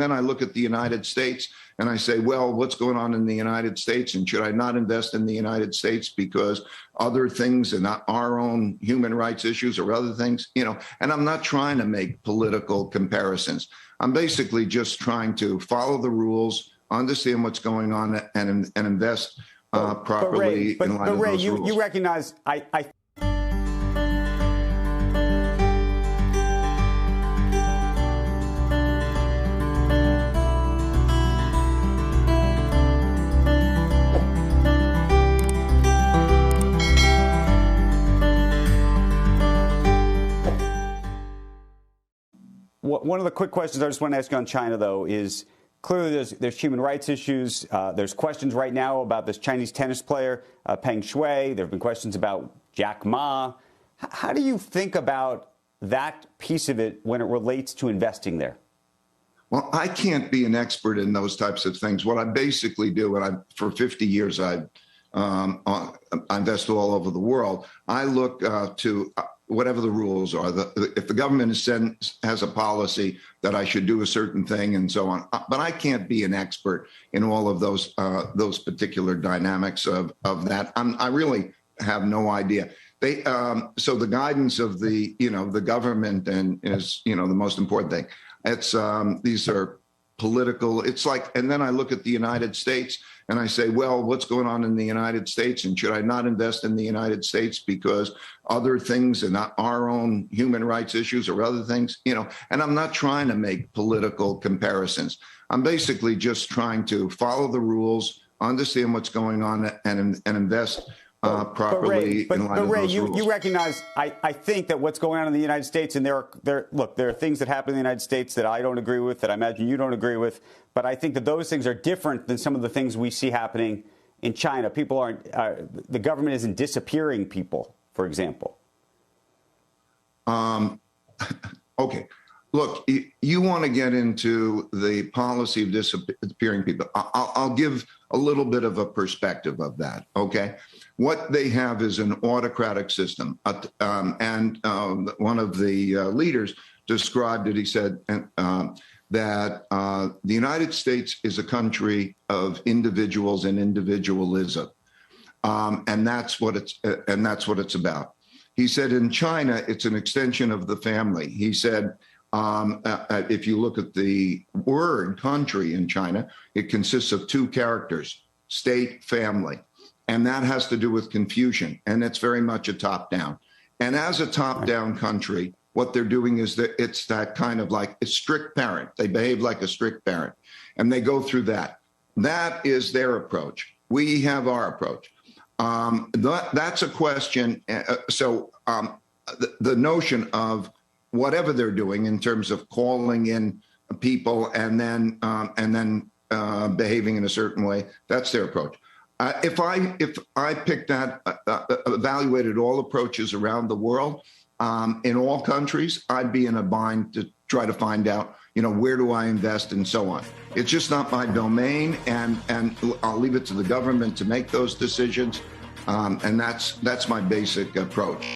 then I look at the United States and I say, well, what's going on in the United States? And should I not invest in the United States because other things and not our own human rights issues or other things, and I'm not trying to make political comparisons. I'm basically just trying to follow the rules, understand what's going on, and invest properly in line with those rules. You recognize, one of the quick questions I just want to ask you on China, though, is clearly there's human rights issues. There's questions right now about this Chinese tennis player, Peng Shuai. There have been questions about Jack Ma. How do you think about that piece of it when it relates to investing there? Well, I can't be an expert in those types of things. What I basically do, and for 50 years I invest all over the world, I look to whatever the rules are. If the government has a policy that I should do a certain thing and so on, but I can't be an expert in all of those particular dynamics of that. I really have no idea. So the guidance of the government is the most important thing. It's these are political. It's like, and then I look at the United States and I say, well, what's going on in the United States? And should I not invest in the United States because other things and not our own human rights issues or other things, and I'm not trying to make political comparisons. I'm basically just trying to follow the rules, understand what's going on, and invest properly in line with those rules. You recognize, I think that what's going on in the United States, and there are things that happen in the United States that I don't agree with, that I imagine you don't agree with, but I think that those things are different than some of the things we see happening in China. People aren't, the government isn't disappearing people, for example. Okay. Look, you want to get into the policy of disappearing people. I'll give a little bit of a perspective of that, okay? What they have is an autocratic system. And one of the leaders described it. He said that the United States is a country of individuals and individualism. And that's what it's about. He said in China, it's an extension of the family. He said, if you look at the word country in China, it consists of two characters, state, family. And that has to do with Confucian. And it's very much a top-down. And as a top-down country, what they're doing is that it's that kind of like a strict parent. They behave like a strict parent. And they go through that. That is their approach. We have our approach. That's a question. The notion of whatever they're doing in terms of calling in people and then behaving in a certain way, that's their approach. If I picked that, evaluated all approaches around the world in all countries, I'd be in a bind to try to find out, where do I invest and so on. It's just not my domain, and I'll leave it to the government to make those decisions. And that's my basic approach.